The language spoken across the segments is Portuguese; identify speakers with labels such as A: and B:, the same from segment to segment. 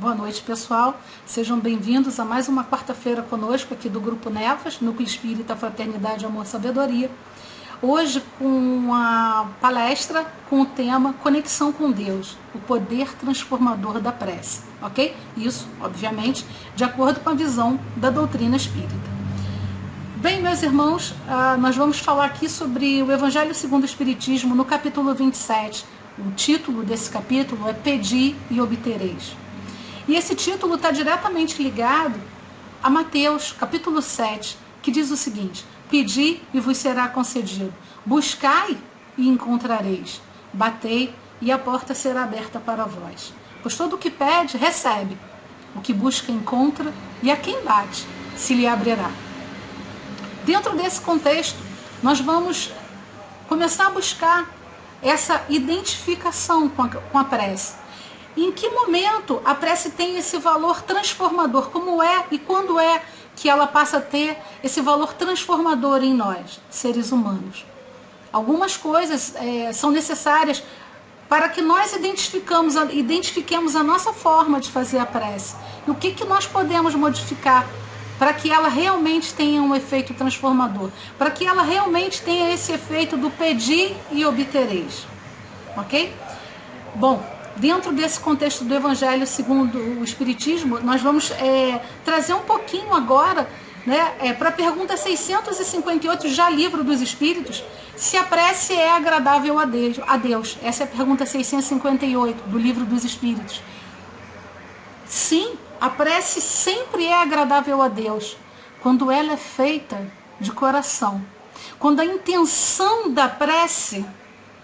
A: Boa noite, pessoal. Sejam bem-vindos a mais uma quarta-feira conosco aqui do Grupo Nefas, Núcleo Espírita Fraternidade, Amor, Sabedoria. Hoje com a palestra com o tema Conexão com Deus, o poder transformador da prece, ok? Isso, obviamente, de acordo com a visão da doutrina espírita. Bem, meus irmãos, nós vamos falar aqui sobre o Evangelho segundo o Espiritismo no capítulo 27. O título desse capítulo é Pedi e Obtereis. E esse título está diretamente ligado a Mateus, capítulo 7, que diz o seguinte: Pedi e vos será concedido, buscai e encontrareis, batei e a porta será aberta para vós. Pois todo o que pede, recebe, o que busca, encontra, e a quem bate, se lhe abrirá. Dentro desse contexto, nós vamos começar a buscar essa identificação com a prece. Em que momento a prece tem esse valor transformador? Como é e quando é que ela passa a ter esse valor transformador em nós, seres humanos? Algumas coisas são necessárias para que nós identifiquemos a nossa forma de fazer a prece. E o que nós podemos modificar para que ela realmente tenha um efeito transformador? Para que ela realmente tenha esse efeito do pedir e obtereis. Ok? Bom, dentro desse contexto do Evangelho segundo o Espiritismo, nós vamos trazer um pouquinho agora, para a pergunta 658, já Livro dos Espíritos, se a prece é agradável a Deus. Essa é a pergunta 658 do Livro dos Espíritos. Sim, a prece sempre é agradável a Deus, quando ela é feita de coração. Quando a intenção da prece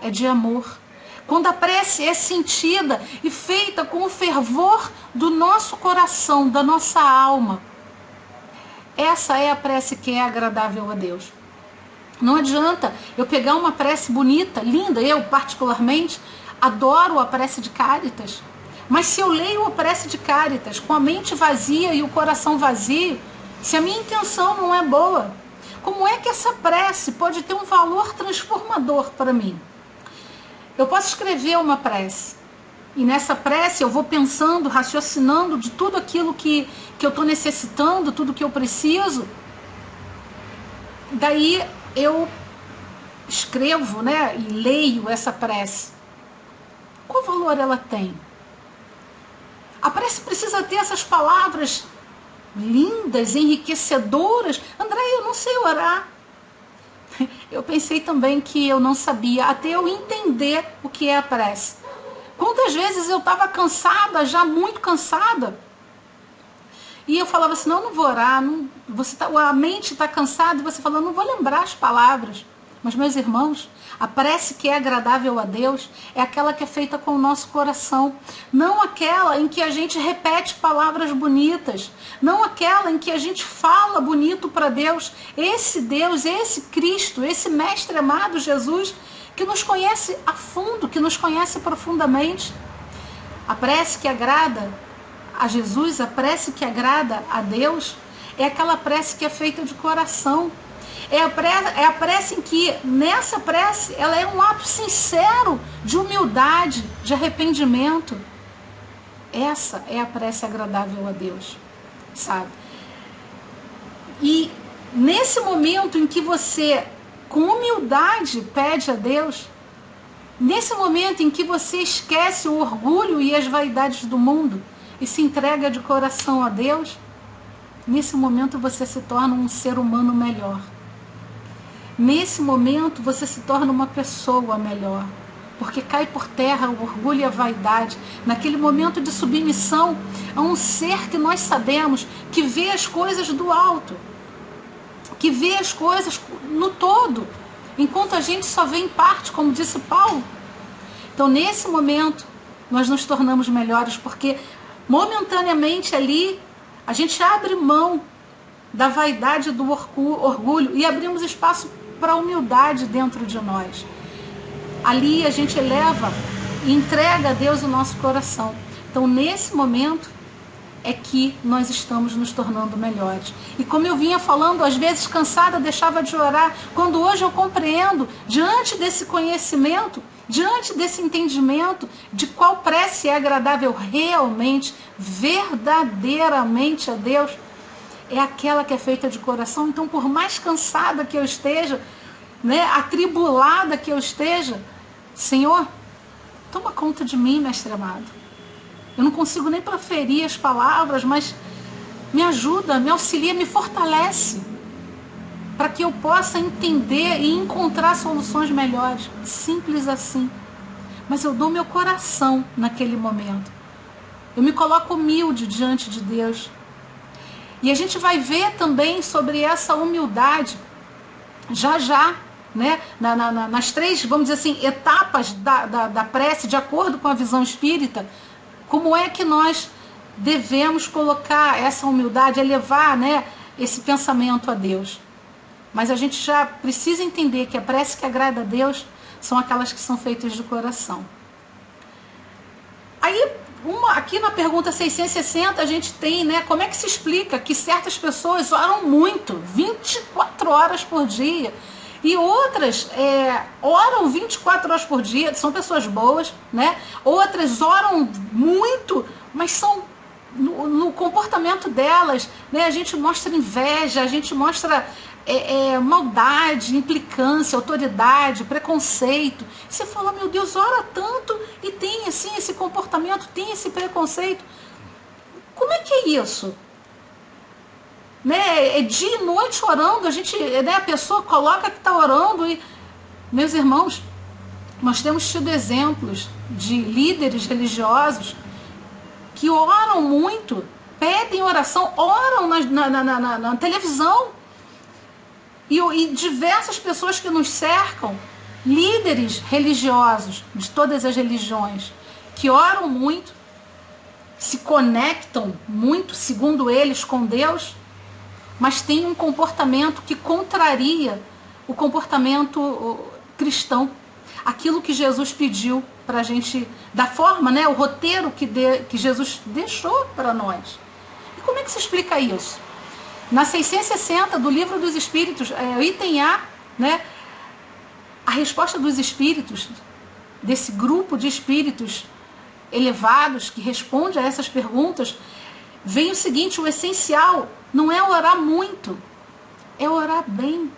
A: é de amor. Quando a prece é sentida e feita com o fervor do nosso coração, da nossa alma. Essa é a prece que é agradável a Deus. Não adianta eu pegar uma prece bonita, linda, eu particularmente adoro a prece de Cáritas, mas se eu leio a prece de Cáritas com a mente vazia e o coração vazio, se a minha intenção não é boa, como é que essa prece pode ter um valor transformador para mim? Eu posso escrever uma prece, e nessa prece eu vou pensando, raciocinando de tudo aquilo que eu estou necessitando, tudo que eu preciso. Daí eu escrevo, e leio essa prece. Qual valor ela tem? A prece precisa ter essas palavras lindas, enriquecedoras. André, eu não sei orar. Eu pensei também que eu não sabia, até eu entender o que é a prece. Quantas vezes eu estava cansada, já muito cansada, e eu falava assim, não vou orar, a mente está cansada, e você fala, não vou lembrar as palavras. Mas, meus irmãos, a prece que é agradável a Deus é aquela que é feita com o nosso coração. Não aquela em que a gente repete palavras bonitas. Não aquela em que a gente fala bonito para Deus. Esse Deus, esse Cristo, esse Mestre amado Jesus, que nos conhece a fundo, que nos conhece profundamente. A prece que agrada a Jesus, a prece que agrada a Deus, é aquela prece que é feita de coração. É a prece em que, nessa prece, ela é um ato sincero de humildade, de arrependimento. Essa é a prece agradável a Deus, sabe? E nesse momento em que você, com humildade, pede a Deus, nesse momento em que você esquece o orgulho e as vaidades do mundo e se entrega de coração a Deus, nesse momento você se torna um ser humano melhor. Nesse momento você se torna uma pessoa melhor, porque cai por terra o orgulho e a vaidade. Naquele momento de submissão a um ser que nós sabemos que vê as coisas do alto, que vê as coisas no todo, enquanto a gente só vê em parte, como disse Paulo. Então, nesse momento, nós nos tornamos melhores, porque momentaneamente ali a gente abre mão da vaidade, do orgulho, e abrimos espaço para a humildade dentro de nós. Ali a gente eleva e entrega a Deus o nosso coração. Então, nesse momento é que nós estamos nos tornando melhores. E como eu vinha falando, às vezes cansada, deixava de orar. Quando hoje eu compreendo, diante desse conhecimento, Diante desse entendimento de qual prece é agradável realmente, verdadeiramente a Deus, é aquela que é feita de coração. Então, por mais cansada que eu esteja, né, atribulada que eu esteja, Senhor, toma conta de mim, mestre amado. Eu não consigo nem proferir as palavras, mas me ajuda, me auxilia, me fortalece, para que eu possa entender e encontrar soluções melhores. Simples assim. Mas eu dou meu coração naquele momento. Eu me coloco humilde diante de Deus. E a gente vai ver também sobre essa humildade, já, né? Nas três, vamos dizer assim, etapas da prece, de acordo com a visão espírita, como é que nós devemos colocar essa humildade, elevar, né, esse pensamento a Deus. Mas a gente já precisa entender que a prece que agrada a Deus são aquelas que são feitas de coração. Aí, aqui na pergunta 660, a gente tem, né, como é que se explica que certas pessoas oram muito, 24 horas por dia, e outras oram 24 horas por dia, são pessoas boas, né? Outras oram muito, mas são no comportamento delas, né? A gente mostra inveja, a gente mostra maldade, implicância, autoridade, preconceito. Você fala, meu Deus, ora tanto e tem assim esse comportamento, tem esse preconceito. Como é que é isso? Né? É dia e noite orando, a pessoa coloca que está orando. E, meus irmãos, nós temos tido exemplos de líderes religiosos que oram muito, pedem oração, oram na televisão. E diversas pessoas que nos cercam, líderes religiosos de todas as religiões, que oram muito, se conectam muito, segundo eles, com Deus, mas têm um comportamento que contraria o comportamento cristão. Aquilo que Jesus pediu para a gente, da forma, né, o roteiro que Jesus deixou para nós. E como é que se explica isso? Na 660 do Livro dos Espíritos, item A, né, a resposta dos espíritos, desse grupo de espíritos elevados que responde a essas perguntas, vem o seguinte: o essencial não é orar muito, é orar bem.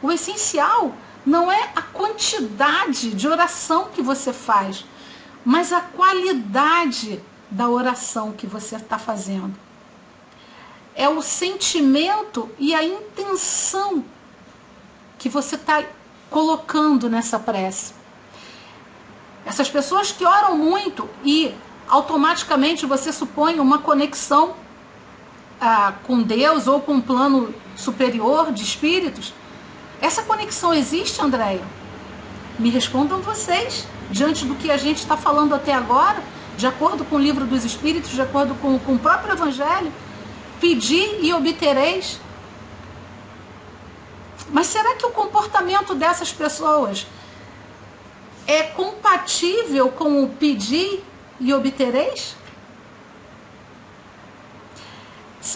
A: O essencial não é a quantidade de oração que você faz, mas a qualidade da oração que você está fazendo. É o sentimento e a intenção que você está colocando nessa prece. Essas pessoas que oram muito e automaticamente você supõe uma conexão com Deus ou com um plano superior de espíritos, essa conexão existe, Andréia? Me respondam vocês, diante do que a gente está falando até agora, de acordo com o Livro dos Espíritos, de acordo com o próprio Evangelho. Pedi e obtereis. Mas será que o comportamento dessas pessoas é compatível com o pedir e obtereis?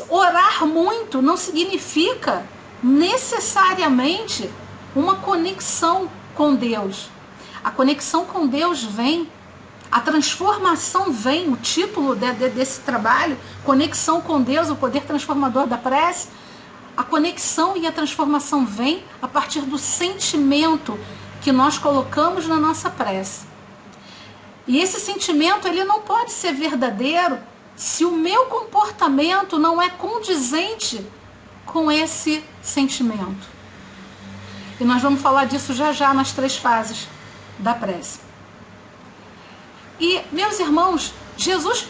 A: Orar muito não significa necessariamente uma conexão com Deus. A conexão com Deus vem, a transformação vem, o título desse trabalho, Conexão com Deus, o poder transformador da prece. A conexão e a transformação vem a partir do sentimento que nós colocamos na nossa prece. E esse sentimento, ele não pode ser verdadeiro se o meu comportamento não é condizente com esse sentimento. E nós vamos falar disso já nas 3 fases da prece. E, meus irmãos, Jesus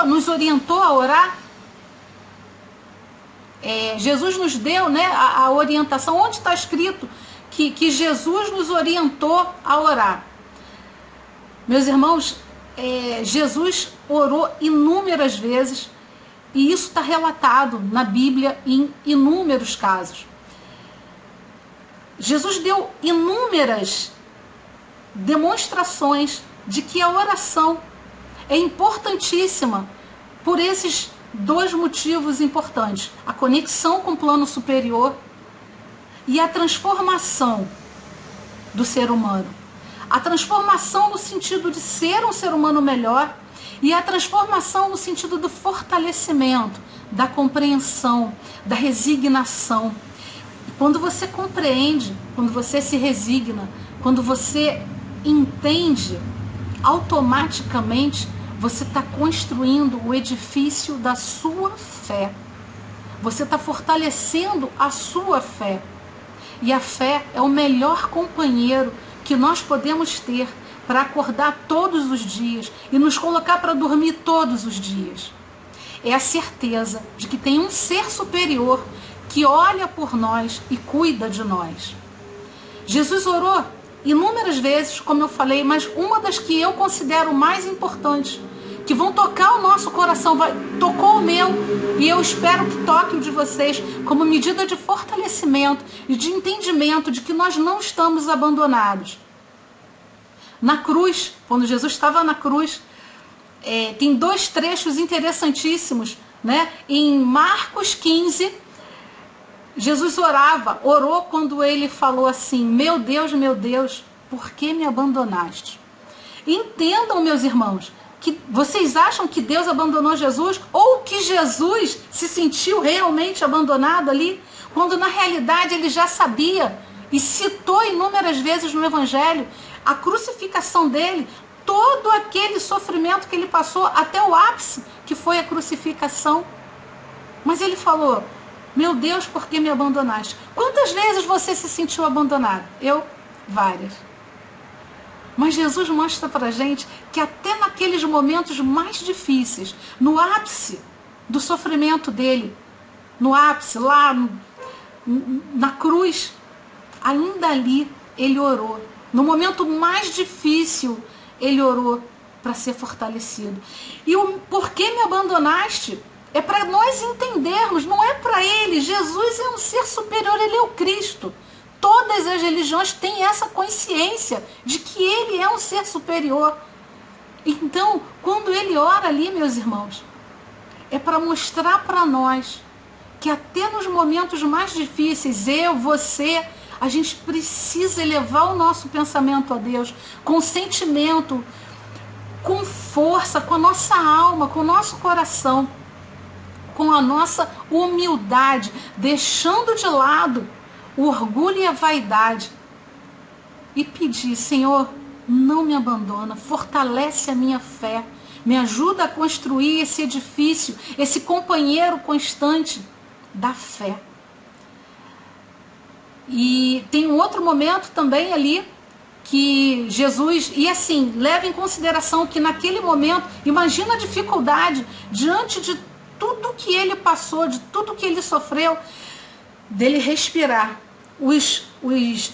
A: nos orientou a orar. Jesus nos deu, né, a orientação. Onde está escrito que Jesus nos orientou a orar? Meus irmãos, Jesus orou inúmeras vezes, e isso está relatado na Bíblia em inúmeros casos. Jesus deu inúmeras demonstrações de que a oração é importantíssima por esses 2 motivos importantes: a conexão com o plano superior e a transformação do ser humano. A transformação no sentido de ser um ser humano melhor e a transformação no sentido do fortalecimento, da compreensão, da resignação. Quando você compreende, quando você se resigna, quando você entende, automaticamente você está construindo o edifício da sua fé. Você está fortalecendo a sua fé. E a fé é o melhor companheiro que nós podemos ter para acordar todos os dias e nos colocar para dormir todos os dias. É a certeza de que tem um ser superior que olha por nós e cuida de nós. Jesus orou inúmeras vezes, como eu falei, mas uma das que eu considero mais importantes, que vão tocar o nosso coração, tocou o meu, e eu espero que toque o de vocês, como medida de fortalecimento e de entendimento de que nós não estamos abandonados. Na cruz, quando Jesus estava na cruz, tem dois trechos interessantíssimos, né? Em Marcos 15, Jesus orou quando ele falou assim: meu Deus, por que me abandonaste? Entendam, meus irmãos, que vocês acham que Deus abandonou Jesus ou que Jesus se sentiu realmente abandonado ali, quando na realidade ele já sabia e citou inúmeras vezes no Evangelho a crucificação dele, todo aquele sofrimento que ele passou até o ápice, que foi a crucificação. Mas ele falou: meu Deus, por que me abandonaste? Quantas vezes você se sentiu abandonado? Eu, várias. Mas Jesus mostra pra gente que até naqueles momentos mais difíceis, no ápice do sofrimento dele, no ápice, lá na cruz, ainda ali ele orou. No momento mais difícil, ele orou para ser fortalecido. E o porquê me abandonaste é para nós entendermos, não é para ele. Jesus é um ser superior, ele é o Cristo. Todas as religiões têm essa consciência de que ele é um ser superior. Então, quando ele ora ali, meus irmãos, é para mostrar para nós que até nos momentos mais difíceis, eu, você, a gente precisa elevar o nosso pensamento a Deus com sentimento, com força, com a nossa alma, com o nosso coração, com a nossa humildade, deixando de lado o orgulho e a vaidade, e pedir: Senhor, não me abandona, fortalece a minha fé, me ajuda a construir esse edifício, esse companheiro constante da fé. E tem um outro momento também ali que Jesus, e assim, leva em consideração que naquele momento, imagina a dificuldade diante de tudo que ele passou, de tudo que ele sofreu, dele respirar.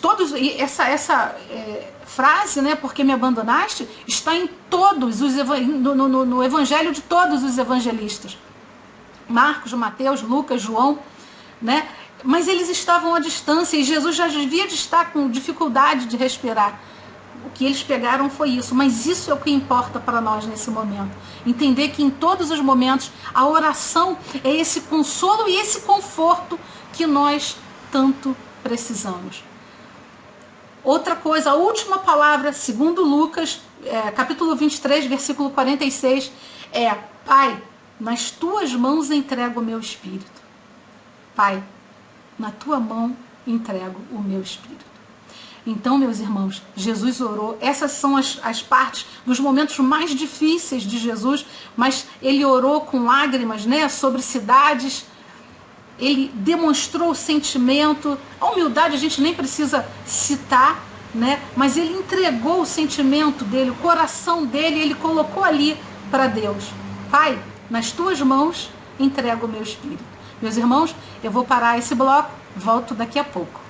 A: Todos, essa frase, né, porque me abandonaste, está em todos os no evangelho de todos os evangelistas. Marcos, Mateus, Lucas, João, né? Mas eles estavam à distância e Jesus já devia de estar com dificuldade de respirar. O que eles pegaram foi isso, mas isso é o que importa para nós nesse momento. Entender que em todos os momentos a oração é esse consolo e esse conforto que nós tanto precisamos. Outra coisa, a última palavra, segundo Lucas, capítulo 23, versículo 46, é: Pai, nas tuas mãos entrego o meu espírito. Pai, na tua mão entrego o meu espírito. Então, meus irmãos, Jesus orou. Essas são as partes dos momentos mais difíceis de Jesus, mas ele orou com lágrimas, né, sobre cidades. Ele demonstrou o sentimento. A humildade a gente nem precisa citar, né, mas ele entregou o sentimento dele, o coração dele, ele colocou ali para Deus. Pai, nas tuas mãos entrego o meu espírito. Meus irmãos, eu vou parar esse bloco, volto daqui a pouco.